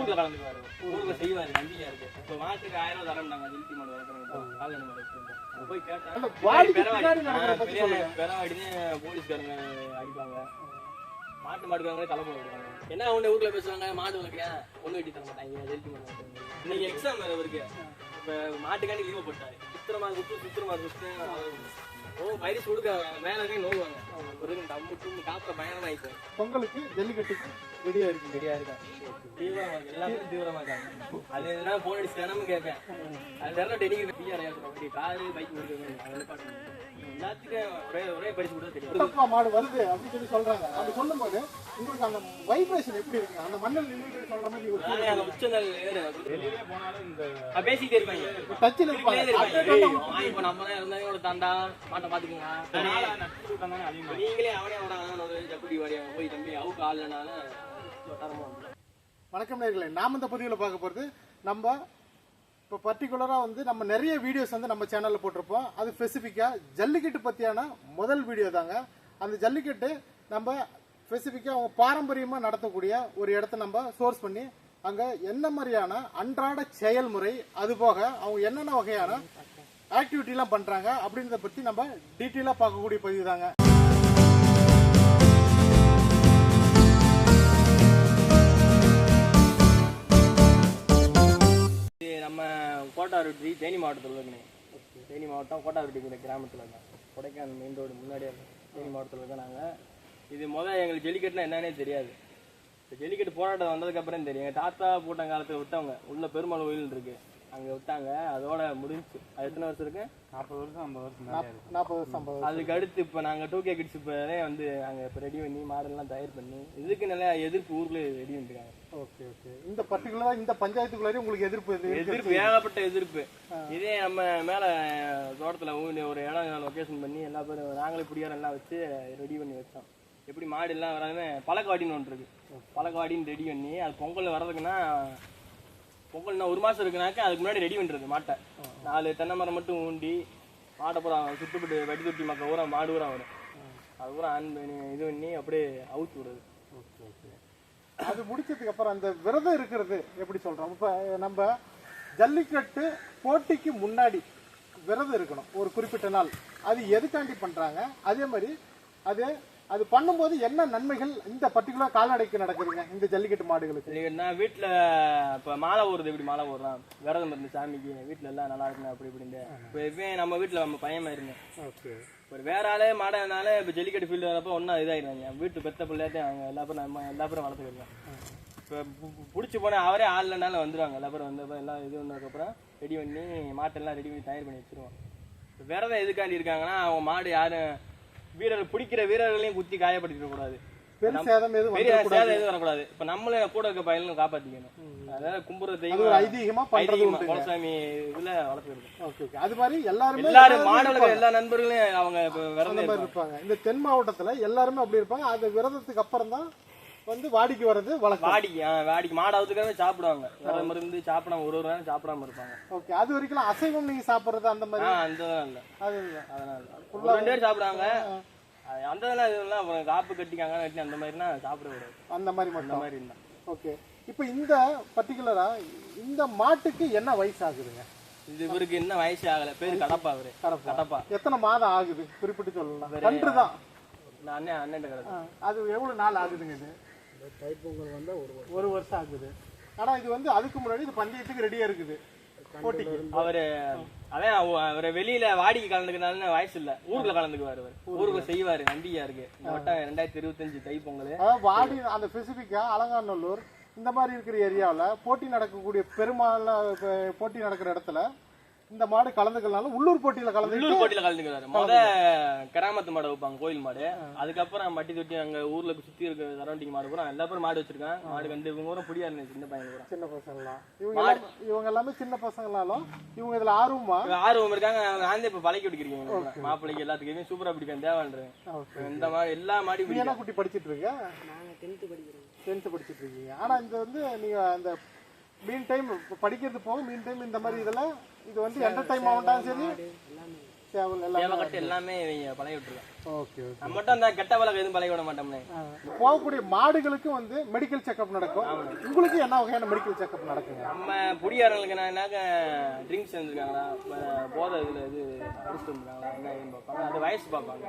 ஊர்ல கலந்துக்குவாரு, ஊர்ல செய்வாரு, நம்பிக்கையா இருக்கு. இப்போ மாட்டுக்கு 1000 தரம்னாங்க, ஜெல்டி மாடு வளர்க்குறவங்க கால் நம்பர் வச்சுருந்தேன். போய் கேட்டேன், பெறவாடினே போலீஸ்காரங்க அடிப்பாங்க, மாட்டு மாடுக்காரங்களே தலை போடுவாங்க. என்ன ஒன்று ஊர்ல பேசுவாங்க, மாடு வளர்க்கியா ஒன்று வெட்டி தர மாட்டாங்க, ஜெல்டி மாடு வளர்க்குறாங்க. இன்னைக்கு எக்ஸாம் வேறு இருக்கு, இப்போ மாட்டுக்காண்டி லீவ் போட்டாரு. சுத்திரமா வைரஸ் கொடுக்க மேலே இருக்கே நோடுவாங்க. ஒரு காப்பில் பயணம் ஆகிப்போம். பொங்கலுக்கு ஜல்லிக்கட்டுக்கு ரெடியா இருக்கா? தீவிரமா இருக்கு, எல்லாத்துக்கும் தீவிரமா இருக்காங்க. அது எதுனா போன் அடிச்சு தினமும் கேட்பேன். அது நிறைய டெடிக்கிற பிஆர் அப்படி காரு பைக் கொடுக்குறது எல்லாத்துக்கும் ஒரே பரிசு கூட தெரியும். மாடு வருது அப்படின்னு சொல்லி சொல்றாங்க. அப்படி சொல்லும் போது உங்களுக்கு அந்த வைப்ரேஷன் எப்படி இருக்கு? அந்த மண்ணல் நின்றுட்டு சொல்ற மாதிரி அந்த உச்சங்கள் வெளியே போனாலும் இந்த பேசிக்கிட்டே இருப்பாங்க, டச்சில் இருப்பாங்க. இப்போ நம்ம தான் இருந்தாலும் தாண்டா மாட்டை பாத்துக்கோங்க, நீங்களே அவனே ஒரு ஜக்குடி வாடியா போய் தம்பி அவுக்கு ஆளுனாலும். வணக்கம் நேயர்களே, நாம் இந்த பதிவில் பார்க்க போகிறது நம்ம இப்போ பர்டிகுலராக வந்து நம்ம நிறைய வீடியோஸ் வந்து நம்ம சேனலில் போட்டிருப்போம். அது ஸ்பெசிஃபிக்காக ஜல்லிக்கட்டு பற்றியான முதல் வீடியோ தாங்க. அந்த ஜல்லிக்கட்டு நம்ம ஸ்பெசிஃபிக்காக அவங்க பாரம்பரியமாக நடத்தக்கூடிய ஒரு இடத்த நம்ம சோர்ஸ் பண்ணி அங்கே என்ன மாதிரியான அன்றாட செயல்முறை, அதுபோக அவங்க என்னென்ன வகையான ஆக்டிவிட்டிலாம் பண்ணுறாங்க அப்படின்றத பற்றி நம்ம டீட்டெயிலாக பார்க்கக்கூடிய பதிவு தாங்க. நம்ம கோட்டாருட்டி தேனி மாவட்டத்தில் இருக்குங்க. தேனி மாவட்டம் கோட்டாருட்டி கிராமத்தில் இருக்கேன். கொடைக்கானல் மெயின் ரோடு முன்னாடியே தேனி மாவட்டத்தில் இருக்கோம் நாங்கள். இது எங்களுக்கு ஜல்லிக்கட்டுனா என்னன்னே தெரியாது. இப்போ ஜல்லிக்கட்டு போராட்டம் வந்ததுக்கப்புறம் தெரியும். எங்கள் தாத்தா போட்ட காலத்தில் விட்டவங்க உள்ள பெருமாள் கோயில் இருக்கு, அங்கே விட்டாங்க. அதோட முடிஞ்சு. அது எத்தனை வருஷம் இருக்கு? 40 வருஷம் 50 வருஷம். அதுக்கு அடுத்து இப்போ நாங்கள் 2K கிட்ஸ் இப்போதே வந்து நாங்கள் இப்போ ரெடி பண்ணி மாடல்லாம் தயார் பண்ணி இதுக்கு நல்லா எதிர்ப்பு ஊரில் ரெடி பண்ணிருக்காங்க. Okay okay. இந்த பர்டிகுலராக இந்த பஞ்சாயத்துக்குள்ளாரே உங்களுக்கு எதிர்ப்பு ஏகப்பட்ட எதிர்ப்பு. இதே நம்ம மேலே தோட்டத்தில் ஒரு இடம் லொக்கேஷன் பண்ணி எல்லா பேரும் நாங்களே பிடிக்காரம் எல்லாம் வச்சு ரெடி பண்ணி வச்சோம். எப்படி மாடு எல்லாம் வராதுன்னு பழக்காடின்னு ஒன்று இருக்கு, பழக்காடின்னு ரெடி பண்ணி அது பொங்கல் வர்றதுக்குன்னா பொங்கல்னா 1 மாதம் இருக்குனாக்கா அதுக்கு முன்னாடி ரெடி பண்ணுறது. மாட்டை 4 தென்னை மரம் மட்டும் ஊண்டி மாட்டை பூரா சுட்டுப்பட்டு வட்டி தொட்டி மக்கள் ஊரா மாடு ஊரா வரும், அது பூரா ஆன் பண்ணி இது பண்ணி அப்படியே அவுத்து விடுறது. Okay okay. அது முடிச்சதுக்கு அப்புறம் அந்த விரதம் இருக்கிறது எப்படி சொல்கிறோம்? இப்போ நம்ம ஜல்லிக்கட்டு போட்டிக்கு முன்னாடி விரதம் இருக்கணும் ஒரு குறிப்பிட்ட நாள். அது எதுக்காண்டி பண்ணுறாங்க? அதே மாதிரி அது பண்ணும்போது என்ன நன்மைகள் இந்த பர்டிகுலர் கால்நடைக்கு நடக்குதுங்க இந்த ஜல்லிக்கட்டு மாடுகளுக்கு? நான் வீட்டில் இப்போ மாலை ஊறுறது, எப்படி மாலை ஊடுறான் விரதம் இருந்து சாமிக்கு வீட்டில் எல்லாம் நல்லா இருக்கணும் அப்படி இப்படின்ட்டு. இப்போ எப்பயும் நம்ம வீட்டில் நம்ம பையன் இருந்தேன். ஓகே. ஒரு வேற ஆளே மாடனால இப்போ ஜல்லிக்கட்டு ஃபீல்டு வரப்போ ஒன்றா இதாகிடுவாங்க. வீட்டு பெத்த பிள்ளையாட்டே அவங்க எல்லா பேரும் வளர்த்துக்கிடுவாங்க. இப்போ பிடிச்சி போனால் அவரே ஆள்லனாலும் வந்துடுவாங்க. எல்லா பேரும் வந்தப்போ எல்லாம் இது வந்ததுக்கப்புறம் ரெடி பண்ணி மாட்டெல்லாம் ரெடி பண்ணி தயார் பண்ணி வச்சிருவோம். இப்போ விரதம் எதுக்காண்டி இருக்காங்கன்னா அவங்க மாடு யாரும் பிடிக்கிற வீரர்களையும் குத்தி காயப்படுத்திட கூடாது, பெரிய சேதம் எதுவும் வரக்கூடாது. இப்ப நம்மளே கூட இருக்க பயிலும் காப்பாத்திக்கணும். அதாவது கும்புறதையும் ஐதீகமா குலசாமி இதுல வளர்த்துக்கிறது. அது மாதிரி எல்லாரும் மாடலுக்கு எல்லா நண்பர்களும் அவங்க விரதம் இருப்பாங்க. இந்த தென் மாவட்டத்துல எல்லாருமே அப்படி இருப்பாங்க. அது விரதத்துக்கு அப்புறம் தான் வந்து வாடிக்கு வர்றது வழக்கம். வாடிக்கு மாடாவதுக்காக சாப்பிடுவாங்க. விரதம் இருந்து சாப்பிடாம ஒரு நேரம் சாப்பிடாம இருப்பாங்க. ஓகே. அது வரைக்கும் அசைவம் நீங்க சாப்பிடுறது அந்த மாதிரி அந்த இல்ல, அதனால 2 பேர் சாப்பிடுவாங்க. அந்த இதெல்லாம் காப்பு கட்டிக்காங்க அந்த மாதிரினா சாப்பிட கூடாது. அந்த மாதிரி மட்டும் மாதிரி இருந்தா ஓகே. இப்போ இந்த பர்டிகுலரா இந்த மாட்டுக்கு என்ன வயசு ஆகுதுங்க? இது இவருக்கு என்ன வயசு ஆகல, பேரு கடப்பா. அவரு கடப்பா. எத்தனை மாதம் ஆகுது குறிப்பிட்டு சொல்லலாம்? 2 தான். அண்ணன் அது எவ்வளவு நாள் ஆகுதுங்க? இது தைப்பொங்கல் வந்தா 1 வருஷம் ஆகுது. ஆனா இது வந்து அதுக்கு முன்னாடி இது பந்தயத்துக்கு ரெடியா இருக்குது போட்டிக்கு. அவரை வெளியில வாடிக்கை கலந்துக்கிறதுனால வயசு இல்ல, ஊருக்குள்ள கலந்துக்குவாரு. ஊருக்கு செய்வாரு, நம்பிக்கையா இருக்கு. 2025 தைப்பொங்கல் வாடி அந்த ஸ்பெசிபிக்கா அலங்காநல்லூர் இந்த மாதிரி இருக்கிற ஏரியாவில் போட்டி நடக்கக்கூடிய போட்டி நடக்கிற இடத்துல இந்த மாடு கலந்துக்கலாம். உள்ளூர் போட்டியில கலந்துக்கிறாரு. கிராமத்து மாடு வைப்பாங்க, கோயில் மாடு. அதுக்கப்புறம் மட்டி தொட்டி அங்க ஊர்ல சுத்தி இருக்க சரௌண்டிங் மாடு பூரா எல்லா பேரும் மாடு வச்சிருக்காங்க. மாடு கண்டு இவங்க புடியா இருந்துச்சு. சின்ன பையன் சின்ன பசங்களாம் இவங்க எல்லாமே சின்ன பசங்களாலும் இவங்க இதுல ஆர்வம் இருக்காங்க. நான் இப்ப பழக்கி விட்டுக்கிறீங்க மாப்பிள்ளைக்கு எல்லாத்துக்குமே சூப்பரா பிடிக்கும் தேவைன்றேன். இந்த மாதிரி எல்லா மாடி என்ன குட்டி படிச்சுட்டு இருக்கேன். 10th படிச்சுட்டு இருக்கீங்க. ஆனா இந்த வந்து நீங்க அந்த மீன் டைம் படிக்கிறது போக மீன் டைம் இந்த மாதிரி இதெல்லாம் இது வந்து என்டர்டைன்மெண்ட் ஆகட்டாலும் சரி சேவல் எல்லாம் சேவை கட்டு எல்லாமே இவங்க பழகி விட்டுருக்காங்க. Okay okay. நம்ம மட்டும் அந்த கெட்ட பழக்கம் எதுவும் பழகி விட மாட்டோம்னே. போகக்கூடிய மாடுகளுக்கு வந்து மெடிக்கல் செக்அப் நடக்கும். உங்களுக்கு என்ன வகையான மெடிக்கல் செக்அப் நடக்குங்க? நம்ம குடியாரங்களுக்கு என்னாக்க ட்ரிங்க்ஸ் வந்துருக்காங்களா, போதை இதில் இது அடிச்சுட்டு வந்துருக்காங்களா என்ன ஏதுன்னு பார்ப்பாங்க. அது வயசு பார்ப்பாங்க.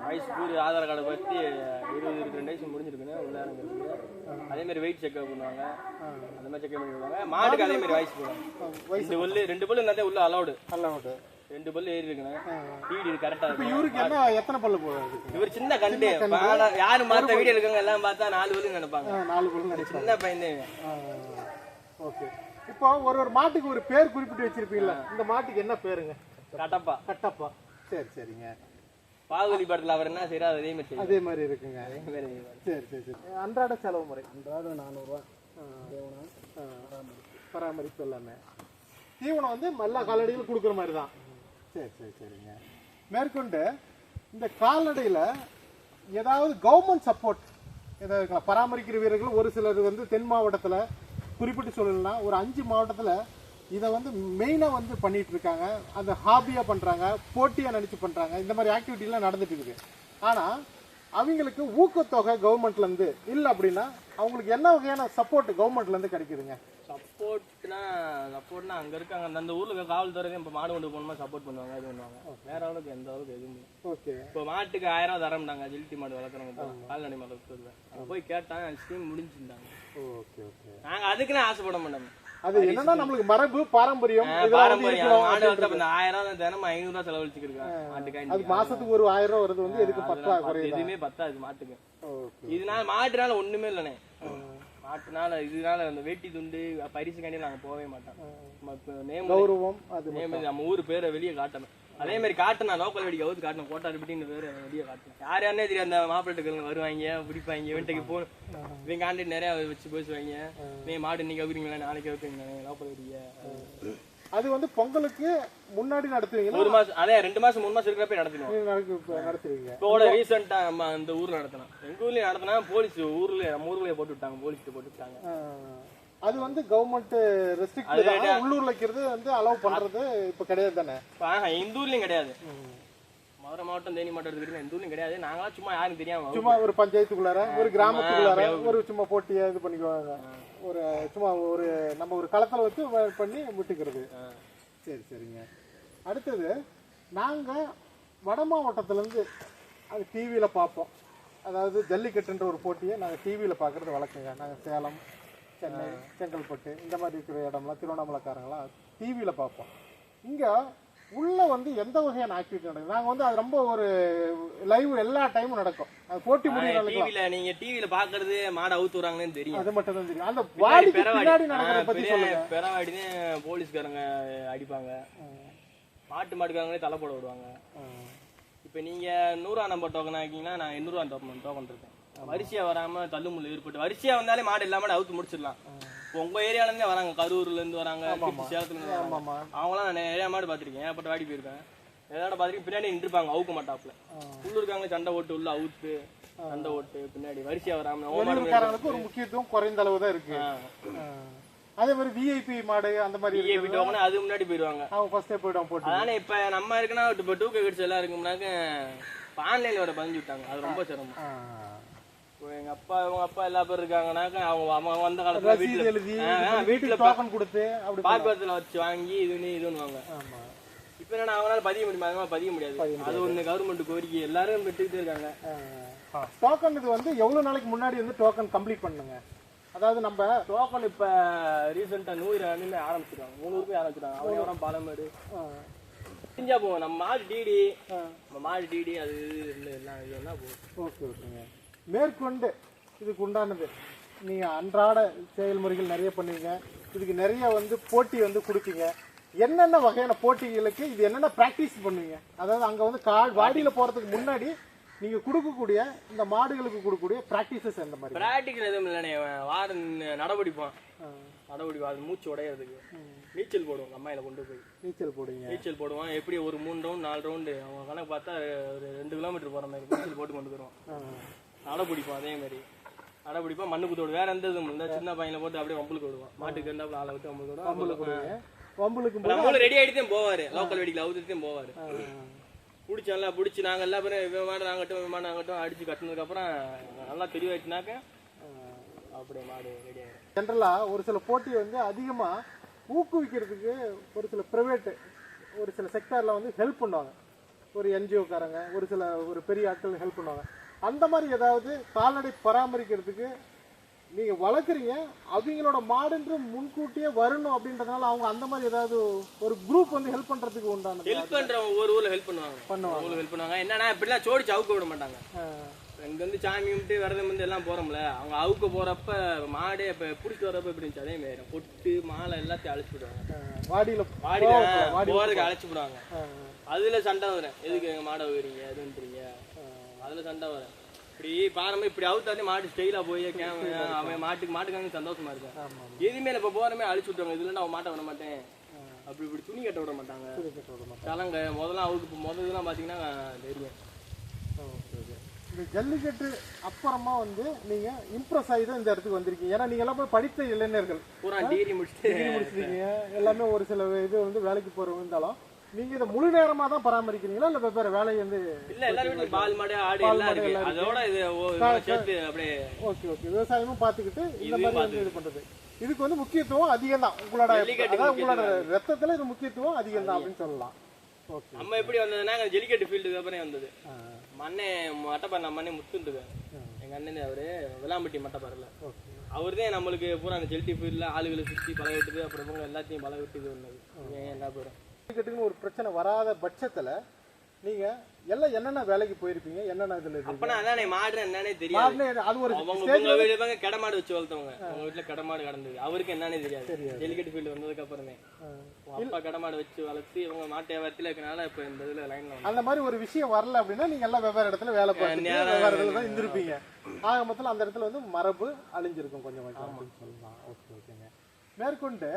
வயசு கூறு ஆதார் கார்டை பற்றி 22 வயசு முடிஞ்சிருக்குன்னு உள்ள இறங்குறதுக்கு. அதேமாதிரி வெயிட் செக்அப் பண்ணுவாங்க. அந்த மாதிரி செக்அப் பண்ணுவாங்க. மாடுக்கு அதேமாதிரி வயசு போடுவாங்க. 2 பல்லு இருந்தாலே உள்ள அலௌடு. 2 பல்லு ஏறி இருக்குண்ணே. ஃபீடு கரெக்டா இருக்கு. இவருக்கு என்ன எத்தனை பல்லு போகுது? இவர் சின்ன கண்டு. யாரு பார்த்த வீடியோ இருக்காங்க எல்லாம் பார்த்தா 4 பல்லு நினைப்பாங்க. 4 பல்லு நினைப்பாங்க. சின்ன பையன். ஓகே. இப்போ ஒரு மாட்டுக்கு ஒரு பேர் குறிப்பிட்டு வச்சிருப்பீங்களா? இந்த மாட்டுக்கு என்ன பேருங்க? கட்டப்பா. கட்டப்பா. சரி சரிங்க. பாகுபலி படத்துல அவர் என்ன செய்யறாரு அதே மாதிரி இருக்குங்க. சரி சரி சரி. அன்றாட செலவு முறை அன்றாட 400 ரூபா பராமரிப்பு எல்லாமே. தீவனம் வந்து எல்லா கால்நடைகளும் கொடுக்குற மாதிரி தான். சரி சரி சரிங்க. மேற்கொண்டு இந்த கால்நடையில் ஏதாவது கவர்மெண்ட் சப்போர்ட் ஏதாவது இருக்கலாம்? பராமரிக்கிற வீரர்கள் ஒரு சிலர் வந்து தென் மாவட்டத்தில் குறிப்பிட்டு சொல்லணும்னா ஒரு 5 மாவட்டத்தில் இதை வந்து மெயினாக வந்து பண்ணிட்டு இருக்காங்க. அந்த ஹாபியாக பண்ணுறாங்க, போட்டியாக நினச்சி பண்ணுறாங்க. இந்த மாதிரி ஆக்டிவிட்டிலாம் நடந்துட்டு இருக்குது. ஆனால் அவங்களுக்கு ஊக்கத்தொகை கவர்மெண்ட்லேருந்து இல்லை அப்படின்னா அவங்களுக்கு என்ன வகையான சப்போர்ட் கவர்மெண்ட்லேருந்து கிடைக்குதுங்க? சப்போர்ட்னா அங்கே இருக்காங்க அந்த ஊரில் காவல்துறையும் இப்போ மாடு கொண்டு போகணுமா சப்போர்ட் பண்ணுவாங்க. இது பண்ணுவாங்க. வேற அளவுக்கு எந்த அளவுக்கு எதுவும். ஓகே. இப்போ மாட்டுக்கு 1000 தரம்டாங்க. ஜில்டி மாடு வளர்க்குறவங்க கால்நடை மாடு வளர்க்குறது. அங்கே போய் கேட்டாங்க ஸ்கீம் முடிஞ்சிருந்தாங்க. Okay okay. நாங்கள் அதுக்குன்னு ஆசைப்பட மாட்டோம். அது என்னன்னா நம்மளுக்கு மரபு பாரம்பரியம் பாரம்பரியம். மாடு வந்து 1000 தினமும் 500 ரூபா செலவழிச்சுக்கிருக்காங்க. அது மாசத்துக்கு ஒரு 1000 ரூபா வருது வந்து எதுக்கு எதுவுமே பத்தாது மாட்டுக்கு. இதனால மாட்டுனால ஒண்ணுமே இல்லைண்ணே. மாட்டுனால இதனால அந்த வேட்டி துண்டு பரிசுக்காண்டி நாங்க போகவே மாட்டோம். கௌரவம் நம்ம ஊர் பேரை வெளியே காட்டணும். அதே மாதிரி காட்டினா லோக்கல் வெடி கவுத்து காட்டணும். கோட்டார் பிடின்னு பேர் வெளியே காட்டணும். யார் யாருன்னே தெரியும். அந்த மாப்பிள்ளைட்டுகள் வருவாங்க பிடிப்பாங்க. வீட்டுக்கு போகணும். இவங்க காண்டி நிறைய வச்சு பேசுவாங்க. நீ மாடு இன்னைக்கு வைக்கிறீங்களா நாளைக்கு வைக்கிறீங்களா லோக்கல் வெடிய. அது வந்து பொங்கலுக்கு முன்னாடி நடத்துவீங்க. 1 மாசம் அதே 2 மாசம் 3 மாசம் இருக்கிறப்ப நடத்துவீங்க. இப்போ ரீசெண்டா நம்ம அந்த ஊர்ல நடத்தினோம். எங்க ஊர்லயும் நடத்தினா போலீஸ் நம்ம ஊர்லயே போட்டு விட்டாங்க. போலீஸ் போட்டு விட்டாங்க. அது வந்து கவர்மெண்ட் ரெஸ்ட்ரிக்ட். உள்ளூர்ல இருக்கிறது வந்து அலோவ் பண்றது இப்ப கிடையாது தானே? இந்த ஊர்லயும் கிடையாது. மதுரை மாவட்டம் தேனி மாவட்டம் இருக்கிற இந்த ஊர்லயும் கிடையாது. நாங்களா சும்மா யாரும் தெரியாம சும்மா ஒரு பஞ்சாயத்துக்குள்ளார ஒரு கிராமத்துக்குள்ளார ஒரு சும்மா போட்டியா இது பண்ணிக்குவாங்க. ஒரு சும்மா ஒரு நம்ம ஒரு களத்துல வச்சு பண்ணி விட்டுக்கிறது. சரி சரிங்க. அடுத்தது நாங்க வட மாவட்டத்துல இருந்து அது டிவியில பார்ப்போம். அதாவது ஜல்லிக்கட்டுன்ற ஒரு போட்டியை நாங்கள் டிவியில பார்க்கறது வழக்கங்க. நாங்கள் சேலம், சென்னை, செங்கல்பட்டு இந்த மாதிரி இருக்கிற இடம்லாம் திருவண்ணாமலைக்காரங்களாம் டிவியில பார்ப்போம். இங்க உள்ள வந்து எந்த வகையான ஆக்டிவிட்டி நடக்குது? நாங்க வந்து அது ரொம்ப ஒரு லைவ் எல்லா டைமும் நடக்கும். அது போட்டி முடியல. நீங்க டிவியில பாக்குறது மாடு அவுத்து வராங்கன்னு தெரியும். அது மட்டும் தான் தெரியும். அந்த வாடிக்கு பின்னாடி நடக்கிறத பத்தி சொல்லுங்க. பெறவாடினே போலீஸ்காரங்க அடிப்பாங்க. மாட்டுக்காரங்களே தலை போட விடுவாங்க. இப்ப நீங்க 100 நம்பர் டோக்கன் ஆக்கிங்கன்னா நான் 800 டோக்கன் இருக்கேன். வரிசையா வராம தள்ளுமுள்ள ஏற்பட்டு வரிசையா வந்தாலே மாடு இல்லாம அவுத்து முடிச்சிடலாம். இப்போ உங்க ஏரியால இருந்தே வராங்க. கரூர்ல இருந்து வராங்க, சேலத்துல இருந்து வராங்க. அவங்களாம் நான் நிறைய மாடு பாத்திருக்கேன். ஏற்பட்ட வாடி போயிருக்கேன். ஏதாவது பாத்திருக்கேன். பின்னாடி நின்றுப்பாங்க அவுக்க மாட்டாப்ல. உள்ள இருக்காங்க சண்டை ஓட்டு உள்ள அவுத்து சண்டை ஓட்டு பின்னாடி வரிசையா வராம ஒரு முக்கியத்துவம் குறைந்த அளவு தான் இருக்கு. அதே மாதிரி விஐபி மாடு அந்த மாதிரி விஐபி டோக்கன் அது முன்னாடி போயிடுவாங்க. அவங்க ஃபர்ஸ்டே போய்டுவாங்க போட்டு. அதானே இப்ப நம்ம இருக்குன்னா இப்போ 2K கிட்ஸ் எல்லாம் இருக்கும்னாக்க ஆன்லைன்ல வர பதிஞ்சு விட்டாங்க. அது ரொம்ப சிரமம். எங்க அப்பா இவங்க அப்பா எல்லா பேர் இருக்காங்கன்னாக்க அவங்க வந்த காலத்துல வீட்டுல டோக்கன் கொடுத்து அப்படி பாக்குவரத்துல வச்சு வாங்கி இதுன்னுவாங்க. இப்ப என்ன அவங்களால பதிய முடியுமா? அதனால பதிய முடியாது. அது ஒண்ணு கவர்மெண்ட் கோரிக்கை எல்லாரும் பெற்றுக்கிட்டே இருக்காங்க. டோக்கன் இது வந்து எவ்வளவு நாளைக்கு முன்னாடி வந்து டோக்கன் கம்ப்ளீட் பண்ணுங்க? அதாவது நம்ம டோக்கன் இப்ப ரீசெண்டா 100 ஆரம்பிச்சிருக்காங்க. 3 ஊருக்கு ஆரம்பிச்சிருக்காங்க. அவங்க பாலமேடு செஞ்சா போவோம். நம்ம மாடு டிடி அது எல்லாம் இதெல்லாம் போகும். ஓகே ஓகேங்க. மேற்கொண்டு இதுக்கு உண்டானது நீங்க அன்றாட செயல்முறைகள் நிறைய பண்ணுவீங்க. இதுக்கு நிறைய வந்து போட்டி வந்து கொடுப்பீங்க. என்னென்ன வகையான போட்டிகளுக்கு இது என்னென்ன பிராக்டிஸ் பண்ணுவீங்க? அதாவது அங்க வந்து வாடியில போறதுக்கு முன்னாடி நீங்க கொடுக்கக்கூடிய இந்த மாடுகளுக்கு கொடுக்கக்கூடிய பிராக்டிசஸ் எந்த மாதிரி? பிராக்டிக்கல் எதுவும் இல்லைண்ணே. வாரம் நடவடிப்போம். அது மூச்சு உடையிறதுக்கு நீச்சல் போடுவோம். அம்மாயில கொண்டு போய் நீச்சல் போடுவோம். எப்படி ஒரு 3 ரவுண்ட் 4 ரவுண்டு அவங்க கணக்கு பார்த்தா ஒரு 2 கிலோமீட்டர் போற மாதிரி நீச்சல் போட்டு கொண்டு வருவோம். நடை பிடிப்போம். அதே மாதிரி நடை பிடிப்போம். மண்ணுக்கு தோடு வேற எந்த இதுவும் இல்லை. சின்ன பையனை போட்டு அப்படியே வம்புலுக்கு விடுவோம். மாட்டுக்கு இருந்தாப்புல ஆளை விட்டு வம்புலுக்கு விடுவோம். வம்புலுக்கும் நம்மளும் ரெடி ஆகிட்டு தான் போவாரு, லோக்கல் வெடிக்கல அவுத்துட்டு தான் போவாரு. பிடிச்சோம்ல பிடிச்சி நாங்கள் எல்லா பேரும் விமானம் நாங்கட்டும் அடிச்சு கட்டினதுக்கப்புறம் நல்லா தெளிவாயிடுச்சுனாக்க அப்படியே மாடு ரெடி ஆகிடும். ஜென்ரலாக ஒரு சில போட்டியை வந்து அதிகமாக ஊக்குவிக்கிறதுக்கு ஒரு சில ப்ரைவேட்டு ஒரு சில செக்டாரில் வந்து ஹெல்ப் பண்ணுவாங்க. ஒரு என்ஜிஓக்காரங்க ஒரு பெரிய ஆட்கள் ஹெல்ப் பண்ணுவாங்க. அந்த மாதிரி ஏதாவது கால்நடை பராமரிக்கிறதுக்கு நீங்கள் வளர்க்குறீங்க, அவங்களோட மாடுன்று முன்கூட்டியே வரணும் அப்படின்றதுனால அவங்க அந்த மாதிரி ஏதாவது ஒரு குரூப் வந்து ஹெல்ப் பண்ணுறதுக்கு உண்டான ஹெல்ப் பண்ணுறவங்க ஒரு ஊரில் ஹெல்ப் பண்ணுவாங்க. என்னன்னா இப்படிலாம் சோடிச்சு அவுக்க விட மாட்டாங்க. இங்க வந்து சாமி கும்பிட்டு விரதம் வந்து எல்லாம் போறோம்ல, அவங்க அவுக்க போறப்ப மாடே இப்ப பிடிச்சிட்டு வரப்ப எப்படி இருந்துச்சு அதே மாதிரி பொட்டு மாலை எல்லாத்தையும் அழைச்சு விடுவாங்க. வாடியில போறதுக்கு அழைச்சு விடுவாங்க. அதுல சண்டை வரும், எதுக்கு எங்க மாடை வைக்கிறீங்க எதுன்றீங்க, அதுல சண்டை வரும். இப்படி பாருமே இப்படி அவுத்தாலே மாட்டு ஸ்டைலா போய் அவன் மாட்டுக்காங்க சந்தோஷமா இருக்கும். எதுவுமே இப்ப போறமே அழிச்சு விட்டுவாங்க. இதுல நான் மாட்டை விட மாட்டேன் அப்படி இப்படி துணி கட்ட விட மாட்டாங்க. சலங்க முதல்ல அவுக்கு முதல்லாம் பாத்தீங்கன்னா தெரியும். இந்த ஜல்லிக்கட்டு அப்புறமா வந்து நீங்க இம்ப்ரெஸ் ஆகி தான் இந்த இடத்துக்கு வந்திருக்கீங்க. ஏன்னா நீங்க எல்லாம் போய் படித்த இளைஞர்கள், பூரா டிகிரி முடிச்சிருக்கீங்க, எல்லாமே ஒரு சில இது வந்து வேலைக்கு போறவங்க இருந்தாலும் நீங்க இதை முழு நேரமா தான் பராமரிக்கிறீங்களா இல்ல வெவ்வேறு வேலையை வந்து? இல்ல எல்லாரும் பால் மாடு ஆடு எல்லாம் இருக்கு, அதோட இது சேர்த்து அப்படியே ஓகே ஓகே விவசாயமும் பாத்துக்கிட்டு இந்த மாதிரி வந்து இது பண்றது. இதுக்கு வந்து முக்கியத்துவம் அதிகம் தான், உங்களோட ரத்தத்துல இது முக்கியத்துவம் அதிகம் தான் அப்படின்னு சொல்லலாம். நம்ம எப்படி வந்ததுன்னா ஜல்லிக்கட்டு ஃபீல்டுக்கு அப்புறம் வந்தது. மண்ணே மட்டப்பாறை, நம்ம மண்ணே முத்துந்துங்க எங்க அண்ணன், அவரு விளாம்பட்டி மட்டப்பாறைல, அவருதான் நம்மளுக்கு பூரா அந்த ஜெல்டி ஃபீல்ட்ல ஆளுகளை சுற்றி பழக விட்டுது. அப்புறம் எல்லாத்தையும் பழக விட்டு இது ஒண்ணு எல்லா பேரும். ஜல்லிக்கட்டுன்னு ஒரு பிரச்சனை வராத பட்சத்துல நீங்க எல்லாம் என்னென்ன வேலைக்கு போயிருப்பீங்க, என்னென்ன இதுல அப்பனா அதானே மாடு என்னன்னே தெரியாது. அது ஒரு அவங்க கடமாடு வச்சு வளர்த்தவங்க, அவங்க வீட்டுல கடமாடு கடந்தது, அவருக்கு என்னன்னே தெரியாது. ஜல்லிக்கட்டு ஃபீல்டு வந்ததுக்கு அப்புறமே அப்பா கடமாடு வச்சு வளர்த்து இவங்க மாட்டு வியாபாரத்துல இருக்கனால இப்ப இந்த இதுல லைன்ல அந்த மாதிரி ஒரு விஷயம் வரல அப்படின்னா நீங்க எல்லாம் வெவ்வேறு இடத்துல வேலை பார்த்து வெவ்வேறு இடத்துல தான் இருந்திருப்பீங்க. ஆக மொத்தம் அந்த இடத்துல வந்து மரபு அழிஞ்சிருக்கும் கொஞ்சம் கொஞ்சம் சொல்லலாம். ஓகே ஓகேங்க. மேற்கொண்டு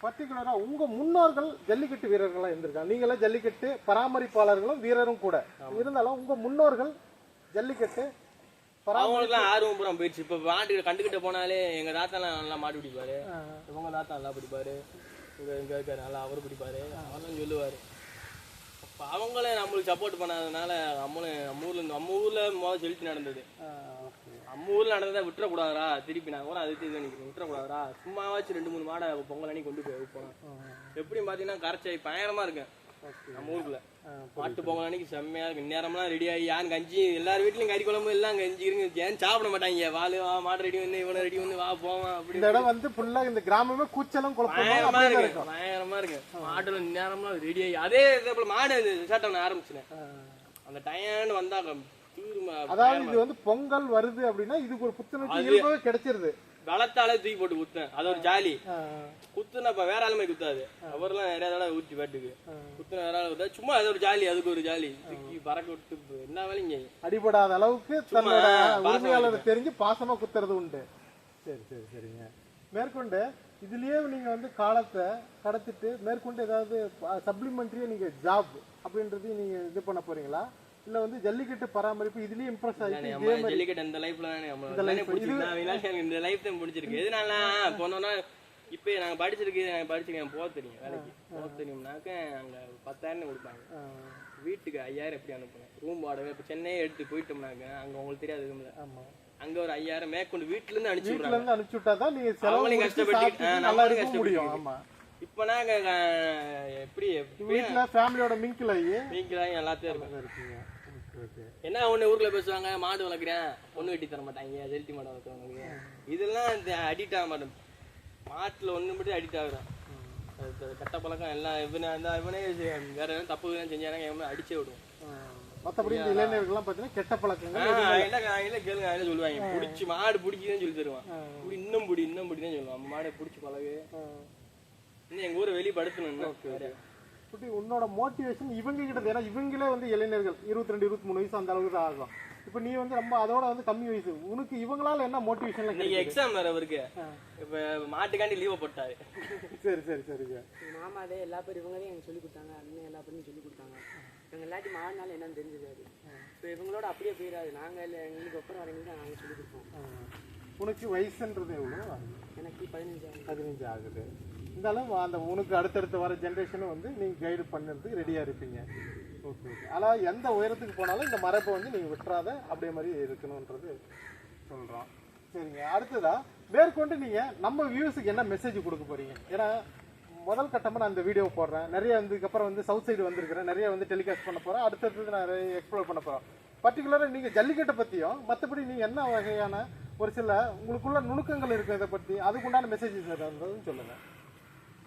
பர்டிகுலரா உங்க முன்னோர்கள் ஜல்லிக்கட்டு வீரர்களா இருந்திருக்காங்க. நீங்க எல்லாம் ஜல்லிக்கட்டு பராமரிப்பாளர்களும் வீரரும் கூட இருந்தாலும் உங்க முன்னோர்கள் ஜல்லிக்கட்டு அவங்களுக்குலாம் ஆர்வம் பூரா போயிடுச்சு. இப்ப மாட்டு கண்டுகிட்ட போனாலே எங்க தாத்தா நல்லா மாடு பிடிப்பாரு, இவங்க தாத்தா நல்லா பிடிப்பாரு, இங்க இருக்காரு நல்லா அவரு பிடிப்பாரு, அவெல்லாம் சொல்லுவாரு. அவங்களே நம்மளுக்கு சப்போர்ட் பண்ணாதனால நம்ம ஊர்ல முதல் செலுத்தி நடந்தது. நம்ம ஊர்ல நடந்ததை விட்டுறக்கூடாதா, திருப்பி நாங்க கூட அதுக்கு நினைக்கிறோம், விட்டுறக்கூடாதா, சும்மாவாச்சும் 2-3 மாடை பொங்கல் அன்னைக்கு கொண்டு போய் வைப்போம். எப்படியும் பாத்தீங்கன்னா கரைச்சாய் பயங்கரமா இருக்கேன் நம்ம ஊருக்குள்ள. மாட்டு பொங்கல் அன்னைக்கு செம்மையா இருக்கு. நேரம்லாம் ரெடி ஆகி யான் கஞ்சி, எல்லார் வீட்லயும் கறி குழம்பு எல்லாம் கஞ்சி இருக்கு, ஏன் சாப்பிட மாட்டாங்க. வாழு வா மாடு ரெடி வந்து இவனை ரெடி வந்து வா போவான். அப்படி இந்த இடம் வந்து ஃபுல்லா இந்த கிராமமே கூச்சலும் பயங்கரமா இருக்கு, பயங்கரமா இருக்கு. மாடுல நேரம்லாம் ரெடி ஆகி அதே மாடு சேட்டை ஆரம்பிச்சுனேன் அந்த டைம் வந்தாங்க. அதாவது இது வந்து பொங்கல் வருது அப்படின்னா இதுக்கு ஒரு புத்துணர்ச்சி கிடைச்சிருது. வளர்த்தாலே தூக்கி போட்டு குத்தேன், அது ஒரு ஜாலி. குத்துனப்ப வேற ஆளுமே குத்தாது, அவர்லாம் நிறைய தடவை ஊற்றி பாட்டுக்கு குத்துன வேற ஆளு குத்தாது, சும்மா அது ஒரு ஜாலி, அதுக்கு ஒரு ஜாலி. தூக்கி பறக்க விட்டு என்ன வேலைங்க அடிபடாத அளவுக்கு தன்னோட உரிமையாளர் தெரிஞ்சு பாசமா குத்துறது உண்டு. சரி சரி சரிங்க. மேற்கொண்டு இதுலயே நீங்க வந்து காலத்தை கடத்திட்டு மேற்கொண்டு ஏதாவது சப்ளிமெண்ட்ரியா நீங்க ஜாப் அப்படின்றதையும் நீங்க இது பண்ண போறீங்களா இல்ல வந்து ஜல்லிக்கட்டு பராமரிப்பு இதுலயே இம்ப்ரெஸ் ஆயிட்டு ஜல்லிக்கட்டு இந்த லைஃப்ல இந்த லைஃப் தான் பிடிச்சிருக்கு. எதனால போனோம்னா இப்ப நாங்க படிச்சிருக்கேன் போக தெரியும், வேலைக்கு போக தெரியும்னாக்க அங்க 10,000 கொடுப்பாங்க, வீட்டுக்கு 5,000 எப்படி அனுப்புனேன். ரூம் வாடகை இப்ப சென்னையே எடுத்து போயிட்டோம்னாக்க அங்க உங்களுக்கு தெரியாது, அங்க ஒரு 5,000 மேற்கொண்டு வீட்டுல இருந்து அனுப்பிச்சு விட்டாதான் நீங்க செலவு கஷ்டப்பட்டு நல்லா இருக்க முடியும். இப்ப நாங்க எப்படி வீட்டுல ஃபேமிலியோட மிங்கில் ஆகி எல்லாத்தையும் இருக்கீங்க. என்ன ஒண்ணு ஊர்ல பேசுவாங்க, மாடு வளர்க்குறேன் பொண்ணு வெட்டி தர மாட்டாங்க, ஜெல்டி மாடு வளர்க்குறவங்களுக்கு இதெல்லாம் அடிக்ட் ஆக மாட்டோம். மாட்டுல ஒண்ணு மட்டும் அடிக்ட் ஆகுறோம். கட்ட பழக்கம் எல்லாம் இவனே வேற எதாவது தப்பு செஞ்சாங்க அடிச்சே விடுவோம். மற்றபடி இந்த இளைஞர்கள்லாம் பார்த்தீங்கன்னா கெட்ட பழக்கங்கள் கேளுங்க சொல்லுவாங்க, பிடிச்சி மாடு பிடிக்குதுன்னு சொல்லி தருவான், இன்னும் பிடிதான் சொல்லுவான், மாடை பிடிச்சி பழகு எங்க ஊரை வெளிப்படுத்தணும். உன்னோட மோட்டிவேஷன் இவங்க கிட்ட, ஏன்னா இவங்களே வந்து இளைஞர்கள் 22-23 வயசு அந்த அளவுக்கு தான் ஆகும். இப்ப நீ வந்து ரொம்ப அதோட வந்து கம்மி வயசு, உனக்கு இவங்களால என்ன மோட்டிவேஷன்? நீங்க எக்ஸாம் வேற அவருக்கு இப்ப மாட்டுக்காண்டி லீவ் போட்டாரு. சரி சரி சரிங்க. மாமா அதே எல்லா பேரும் இவங்க தான் எனக்கு சொல்லி கொடுத்தாங்க, அண்ணன் எல்லா பேரும் சொல்லி கொடுத்தாங்க. இவங்க எல்லாத்தையும் மாறினாலும் என்னன்னு தெரிஞ்சுக்காது. இப்போ இவங்களோட அப்படியே போயிடாது, நாங்கள் இல்லை எங்களுக்கு அப்புறம் வரவங்களுக்கு தான் நாங்கள் சொல்லி கொடுப்போம். உனக்கு வயசுன்றது எவ்வளோ? எனக்கு 15 ஆகுது. இருந்தாலும் அந்த உனக்கு அடுத்தடுத்து வர ஜென்ரேஷனும் வந்து நீங்கள் கைடு பண்ணுறதுக்கு ரெடியாக இருப்பீங்க. Okay okay. ஆனால் எந்த உயரத்துக்கு போனாலும் இந்த மரபை வந்து நீங்கள் விட்டுறாத அப்படியே மாதிரி இருக்கணுன்றது சொல்கிறோம். சரிங்க. அடுத்ததா மேற்கொண்டு நீங்கள் நம்ம வியூஸுக்கு என்ன மெசேஜ் கொடுக்க போகிறீங்க? ஏன்னா முதல் கட்டமாக நான் இந்த வீடியோ போடுறேன், நிறைய இதுக்கப்புறம் வந்து சவுத் சைடு வந்திருக்கிறேன், நிறைய வந்து டெலிகாஸ்ட் பண்ண போகிறேன், அடுத்தடுத்து நான் எக்ஸ்ப்ளோர் பண்ண போகிறோம். பர்டிகுலராக நீங்கள் ஜல்லிக்கட்டை பற்றியும் மற்றபடி நீங்கள் என்ன வகையான ஒரு சில உங்களுக்குள்ள நுணுக்கங்கள் இருக்குது இதை பற்றி அதுக்குண்டான மெசேஜஸ் ஏதாவதுன்னு சொல்லுங்கள்.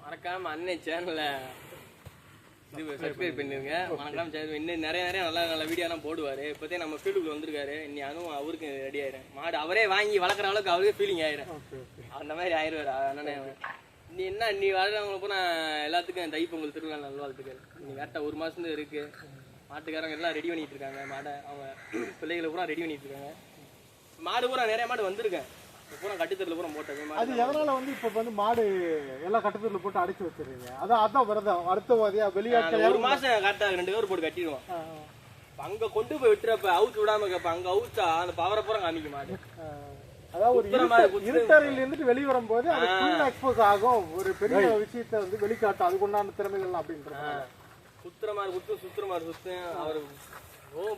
மறக்காம அண்ணன் சேனலை இது சப்ஸ்கிரைப் பண்ணிருங்க. மறக்காம சேனல் இன்னும் நிறைய நல்ல நல்ல வீடியோலாம் போடுவார். இப்போதே நம்ம ஃபீல்டுக்குள்ள வந்திருக்காரு. இன்னி அதுவும் அவருக்கு ரெடி ஆயிரும். மாடு அவரே வாங்கி வளர்க்குற அளவுக்கு அவருக்கு ஃபீலிங் ஆயிரும். அந்த மாதிரி ஆயிடுவார். அதனால நீ என்ன நீ வளர்றவங்களை பூரா எல்லாத்துக்கும் தைப்பொங்கல் திருவிழா நல்வாழ்த்துக்கள். நீ கரெக்டாக 1 மாதம் இருக்கு. மாட்டுக்காரங்க எல்லாம் ரெடி பண்ணிட்டு இருக்காங்க. மாடை அவங்க பிள்ளைகளை பூரா ரெடி பண்ணிட்டு இருக்காங்க. மாடு பூரா நிறைய மாடு வந்திருக்கேன். பூரா கட்டுத்தரில் பூரா போட்டது. அது எதனால வந்து இப்போ வந்து மாடு எல்லாம் கட்டுத்தரில் போட்டு அடைச்சி வச்சிருக்கீங்க? அதான் விரதம் அடுத்தவாதியா வெளியாட்கள் 1 மாசம் கரெக்டாக 2 பேர் போட்டு கட்டிடுவோம். அங்க கொண்டு போய் விட்டுறப்ப அவுத்து விடாம கேப்ப அங்க அவுத்தா அந்த பவரை பூரா காமிக்க மாட்டேன். அதாவது ஒரு இருட்டறையில இருந்துட்டு வெளியே வரும்போது அது ஃபுல்லா எக்ஸ்போஸ் ஆகும். ஒரு பெரிய விஷயத்தை வந்து வெளிக்காட்டும். அதுக்குண்டான திறமைகள் அப்படின்றது சுத்திரமாரு சுத்திரமாரு அவரு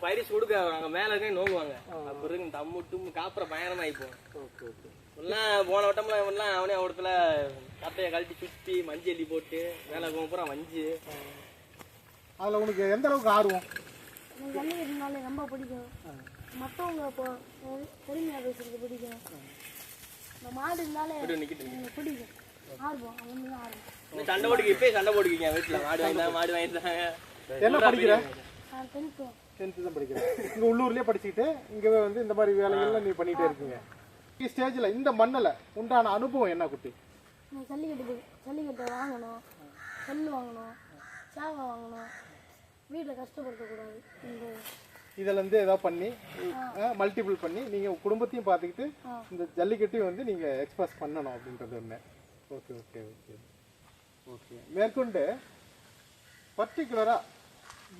பைரஸ் கொடுக்க அங்க மேல இருக்கே நோங்குவாங்க. அப்புறம் தம்முட்டும் காப்புற பயணமா ஆயிப்போம். எல்லாம் போன வட்டம்லாம் எல்லாம் அவனே இடத்துல கட்டையை கழட்டி சுத்தி மஞ்சள் எல்லி போட்டு மேல பூரா மஞ்சு. அதுல உனக்கு எந்த அளவுக்கு ஆர்வம்? ஜல்லிக்கட்டுனாலே ரொம்ப பிடிக்கும். மற்றவங்க இப்போ பெருமையாக பேசுறது பிடிக்கும். இந்த மாடு இருந்தாலே பிடிக்கும். ஆர்வம் அவங்க ஆர்வம். சண்டை போட்டுக்கு இப்பயே சண்டை போட்டுக்கீங்க வீட்டுல. மாடு வாங்கிட்டாங்க. என்ன படிக்கிற? நான் 10th தான் படிக்கிறேன். இங்க உள்ளூர்லயே படிச்சுக்கிட்டு இங்கவே வந்து இந்த மாதிரி வேலைகள்லாம் நீ பண்ணிட்டே இருக்கீங்க. இந்த ஸ்டேஜ்ல இந்த மண்ணில் உண்டான அனுபவம் என்ன குட்டி? ஜல்லிக்கட்டை வாங்கணும், கல் வாங்கணும், சேவை வாங்கணும், வீட்டில் கஷ்டப்படுத்தக்கூடாது. இதில் இருந்து ஏதாவது பண்ணி மல்டிபிள் பண்ணி நீங்கள் குடும்பத்தையும் பார்த்துக்கிட்டு இந்த ஜல்லிக்கட்டையும் வந்து நீங்கள் எக்ஸ்பிரஸ் பண்ணணும் அப்படின்றது ஒன்று. Okay okay okay okay. மேற்கொண்டு பர்டிகுலராக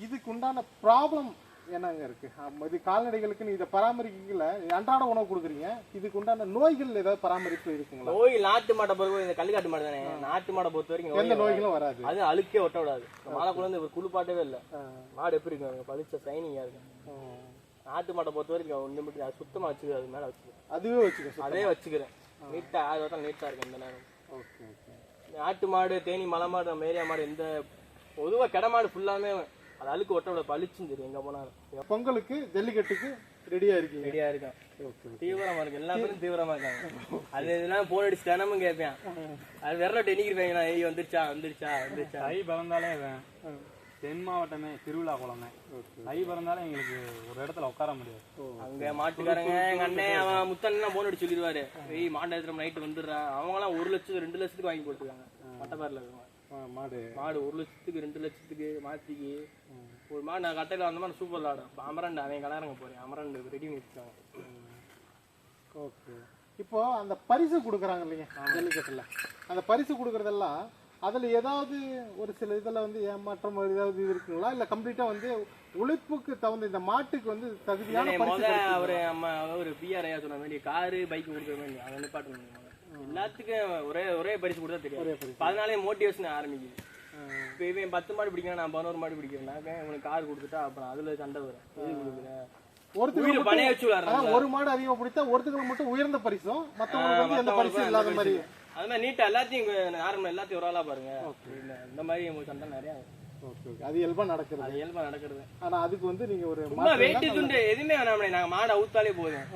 இதுக்கு உண்டான ப்ராப்ளம் என்னங்க இருக்கு? இது கால்நடைகளுக்கு இதை பராமரிக்கல, அன்றாட உணவு கொடுக்குறீங்க, இதுக்கு உண்டான நோய்கள் ஏதாவது பராமரிப்பு இருக்குங்களா? நோய் நாட்டு மாட்டை பொறுத்த இந்த கல்லுக்காட்டு மாடு தானே. நாட்டு மாடை பொறுத்த வரைக்கும் எந்த நோய்களும் வராது. அது அழுக்கே ஒட்ட விடாது. மாலை குழந்தை குளிப்பாட்டவே இல்லை. மாடு எப்படி இருக்கு பளிச்ச சைனிங்கா இருக்கு. நாட்டு மாட்டை பொறுத்த வரைக்கும் ஒண்ணு மட்டும் அது சுத்தமா வச்சுக்கிறேன். அது மேல வச்சுக்கிறேன். அதுவே வச்சுக்கிறேன். அதே வச்சுக்கிறேன். நீட்டா 6 வருஷம் நீட்டா இருக்கு இந்த நேரம். Okay okay. நாட்டு மாடு தேனி மலை மாடு நம்ம ஏரியா மாடு இந்த பொதுவாக கிட மாடு ஃபுல்லாமே அது அழுக்கு ஒட்ட பளிச்சுன்னு தெரியும் எங்க போனாலும். பொங்கலுக்கு ஜல்லிக்கட்டுக்கு ரெடியா இருக்கு? ரெடியா இருக்கேன். தீவிரமா இருக்கு. எல்லா பேரும் தீவிரமா இருக்காங்க. அது இதெல்லாம் போன் அடிச்சு தினமும் கேட்பேன். அது விரல எண்ணிக்கிருப்பேன். வந்துருச்சா வந்துருச்சா வந்துருச்சா. தை பிறந்தாலே தென் மாவட்டமே திருவிழா குளமே. தை பிறந்தாலே எங்களுக்கு ஒரு இடத்துல உட்கார முடியாது. அங்க மாட்டுக்காரங்க எங்க அண்ணன் அவன் முத்தன்னா போன் அடிச்சு சொல்லிடுவாரு. மாட்டை எடுத்துட்டு நைட்டு வந்துடுறான். அவங்க எல்லாம் 1 லட்சம் 2 லட்சத்துக்கு வாங்கி போட்டுருக்காங்க. மட்டப்பாரில் மாடு 1 லட்சத்துக்கு 2 லட்சத்துக்கு மாத்திக்கு ஒரு மாடு. நான் கட்டையில வந்த மாதிரி சூப்பர் ஆடும். அமரண்டு அவன் கலரங்க போறேன். அமரண்டு ரெடி பண்ணி வச்சுக்காங்க. ஓகே. இப்போ அந்த பரிசு கொடுக்குறாங்க இல்லைங்க ஜல்லிக்கட்டுல, அந்த பரிசு கொடுக்கறதெல்லாம் அதுல ஏதாவது ஒரு சில இதுல வந்து ஏமாற்றம் ஏதாவது இது இருக்குங்களா? இல்ல கம்ப்ளீட்டா வந்து உழைப்புக்கு தகுந்த இந்த மாட்டுக்கு வந்து தகுதியான அவரு அம்மா ஒரு பிஆர் ஐயா சொன்ன மாதிரி காரு பைக் கொடுக்குற மாதிரி அதை நிப்பாட்டணும். எல்லாத்துக்கும் ஒரே பரிசு கொடுத்தா தெரியும். அதனாலே மோட்டிவேஷன் ஆரம்பிக்குது. இப்போ இவன் 10 மாடு பிடிக்கிறேன், நான் 11 மாடு பிடிக்கிறேன்னாக்க உனக்கு கார் கொடுத்துட்டா அப்புறம் அதுல சண்டை வரும். ஒருத்தர் பணைய வச்சு ஒரு மாடு அதிகமா பிடித்தா ஒருத்தருக்கு மட்டும் உயர்ந்த பரிசும் மற்றவங்களுக்கு வந்து எந்த பரிசும் இல்லாத மாதிரி. அது மாதிரி நீட்டா எல்லாத்தையும் நார்மல் எல்லாத்தையும் ஒரு ஆளா பாருங்க. இந்த மாதிரி உங்களுக்கு சண்டை நிறைய. அது இயல்பா நடக்குது. அது இயல்பா நடக்கிறது. ஆனா அதுக்கு வந்து நீங்க ஒரு வெயிட்டு துண்டு எதுவுமே வேணாம். நாங்க மாடு அவுத்தாலே போதும்.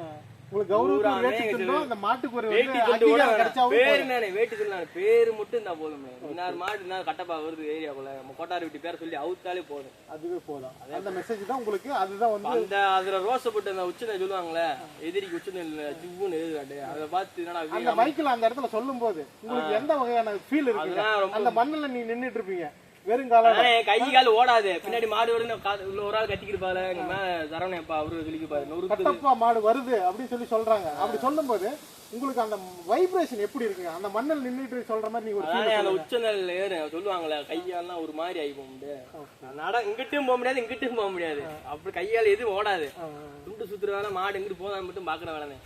உங்களுக்கு கௌரவம் அந்த மாட்டுக்கு ஒரு வேட்டி துண்டு பேரு மட்டும் இருந்தா போதும். இன்னார் மாடு கட்டப்பா வருது ஏரியாக்குள்ள கோட்டாரி வீட்டு பேரை சொல்லி அவுத்தாலே போதும். அதுவே போதும். அந்த மெசேஜ் தான் உங்களுக்கு. அதுதான் வந்து அந்த அதுல ரோசப்பட்டு அந்த உச்சனை சொல்லுவாங்களே எதிரிக்கு உச்சனை ஜிவ்வுன்னு எழுதுறாரு. அதை பார்த்து அந்த மைக்கில் அந்த இடத்துல சொல்லும் போது உங்களுக்கு எந்த வகையான ஃபீல் இருக்கு? அந்த மண்ணுல நீ நின்றுட்டு இருப்பீங்க வெறுங்கால கை கால் ஓடாது. பின்னாடி மாடு வருது ஒரு ஆள் கட்டிக்கிருப்பாரு. சரவணையப்பா அவரு சொல்லிப்பாரு மாடு வருது அப்படின்னு சொல்லி சொல்றாங்க. அப்படி சொல்லும் போது உங்களுக்கு அந்த வைப்ரேஷன் எப்படி இருக்குங்க? அந்த மண்ணில் நின்றுட்டு சொல்ற மாதிரி நீங்க அந்த உச்சநல் ஏறு சொல்லுவாங்களே கையாலாம் ஒரு மாதிரி ஆகி போக முடியாது. இங்கிட்டும் போக முடியாது இங்கிட்டும் போக முடியாது. அப்படி கையால் எதுவும் ஓடாது. துண்டு சுத்துற வேலை மாடு எங்கிட்டு போதான் மட்டும் பாக்குற வேலை.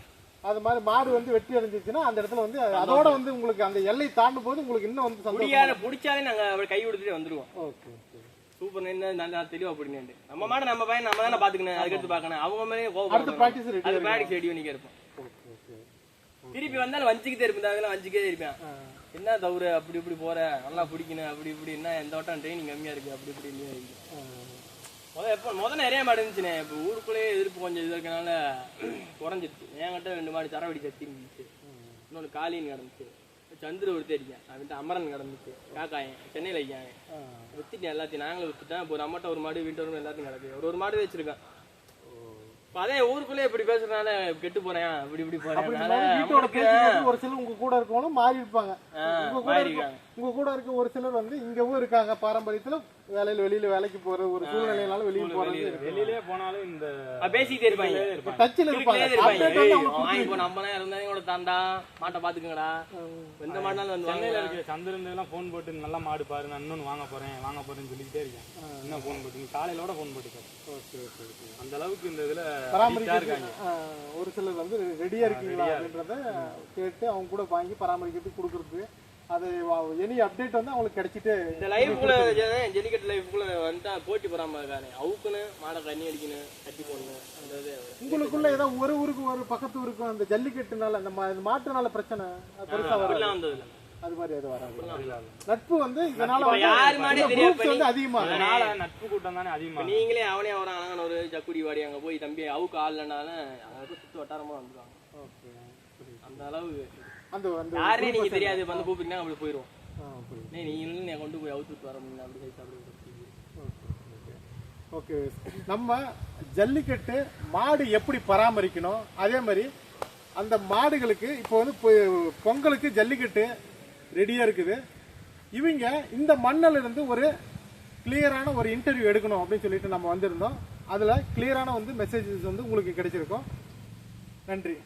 அது மாதிரி மாடு வந்து வெற்றி அடைஞ்சிச்சுன்னா அந்த இடத்துல வந்து அதோட வந்து உங்களுக்கு அந்த எல்லை தாண்டும் போது உங்களுக்கு இன்னும் வந்து சந்தோஷம். பிடிச்சாலே நாங்க அவரை கை கொடுத்துட்டு வந்துருவோம். ஓகே ஓகே சூப்பர் நல்லா தெளிவா பிடிக்கணும். நம்ம மாடு நம்ம பையன் நம்ம தானே பாத்துக்கணும், அதுக்கடுத்து பாக்கணும். அவங்க மேலே அடுத்த பிராக்டிஸ் ரெடி அது பிராக்டிஸ் ரெடி பண்ணிக்க இருப்போம். ஓகே ஓகே திருப்பி வந்தாலும் வஞ்சிக்கிட்டே இருப்பேன், அதெல்லாம் வஞ்சிக்கிட்டே இருப்பேன். என்ன தவறு அப்படி இப்படி போற, நல்லா பிடிக்கணும் அப்படி இப்படி, என்ன எந்த வட்டம் ட்ரைனிங் கம்மியா இருக்கு அப்படி இப்படி முதல்ல நிறைய மாடு இருந்துச்சுண்ணே. இப்போ ஊருக்குள்ளேயே எதிர்ப்பு கொஞ்சம் இது இருக்கனால குறைஞ்சிருச்சு. என்கிட்ட 2 மாடு சரவடி சத்தி இருந்துச்சு, இன்னொன்று காலின்னு கிடந்துச்சு, சந்திர ஒருத்தர் இருக்கேன், அவன்கிட்ட அமரன் கிடந்துச்சு, காக்காயன் சென்னையில் வைக்காங்க. வித்துட்டேன் எல்லாத்தையும், நாங்களும் வித்துட்டேன். இப்போ ஒரு அம்மாட்ட ஒரு மாடு வீட்டு எல்லாத்தையும் கிடக்கு, ஒரு மாடு வச்சிருக்கேன். அதே ஊருக்குள்ளே இப்படி பேசுறதுனால கெட்டு போறேன் இப்படி இப்படி போறேன். ஒரு சிலர் உங்க கூட இருக்கவங்களும் மாறி இருப்பாங்க. உங்க கூட இருக்க ஒரு சிலர் வந்து இங்கவும் இருக்காங்க, பாரம்பரியத்துல வேலையில வெளியில வேலைக்கு போற ஒரு சூழ்நிலையினால வெளியே போறது. வெளியிலே போனாலும் இந்த பேசிட்டே இருப்பாங்க, டச்சில் இருப்பாங்க. நம்ம இருந்தாங்க தாண்டா மாட்டை பாத்துக்கங்கடா, எந்த மாட்டாலும் வந்து சென்னையில இருக்க சந்திரன் எல்லாம் போன் போட்டு நல்லா மாடு பாரு, நான் இன்னொன்னு வாங்க போறேன்னு சொல்லிக்கிட்டே இருக்கேன். இன்னும் போன் போட்டு காலையிலோட போன் போட்டுக்காரு. அந்த அளவுக்கு இந்த இதுல பராமரிக்க ஒரு சிலர் வந்து ரெடியா இருக்கீங்களா அப்படின்றத கேட்டு அவங்க கூட வாங்கி பராமரிக்கிறதுக்கு கொடுக்குறது. அது எனி அப்டேட் வந்து அவங்களுக்கு கிடைச்சிட்டு இந்த லைஃப்குள்ள ஜல்லிக்கட்டு லைஃப்குள்ள வந்துட்டா போட்டி பராமரிக்கானே அவுக்குன்னு மாடை கண்ணி அடிக்கணும், கட்டி போடணும். உங்களுக்குள்ள ஏதோ ஒரு ஊருக்கு ஒரு பக்கத்து ஊருக்கும் அந்த ஜல்லிக்கட்டுனால அந்த மாட்டுனால பிரச்சனை பெருசா வரும். அது மாதிரி அது வராது. நட்பு வந்து இதனால வந்து அதிகமா நட்பு கூட்டம் தானே அதிகமா. நீங்களே அவனே அவன் அழகான ஒரு சக்குடி வாடி அங்க போய் தம்பி அவுக்கு ஆள்னாலும் அதாவது சுத்து வட்டாரமா வந்துருவாங்க. அந்த அளவு அந்த யாரே நீங்க தெரியாது வந்து கூப்பிட்டீங்கன்னா அப்படி போயிடுவோம். நீங்க கொண்டு போய் அவுத்து வர முடியும் அப்படி ஓகே. நம்ம ஜல்லிக்கட்டு மாடு எப்படி பராமரிக்கணும், அதே மாதிரி அந்த மாடுகளுக்கு இப்போ வந்து பொங்கலுக்கு ஜல்லிக்கட்டு ரெடியா இருக்குது. இவங்க இந்த மண்ணில் இருந்து ஒரு கிளியரான ஒரு இன்டர்வியூ எடுக்கணும் அப்படின்னு சொல்லிட்டு நம்ம வந்திருந்தோம். அதில் கிளியரான வந்து மெசேஜஸ் வந்து உங்களுக்கு கிடைச்சிருக்கோம். நன்றி.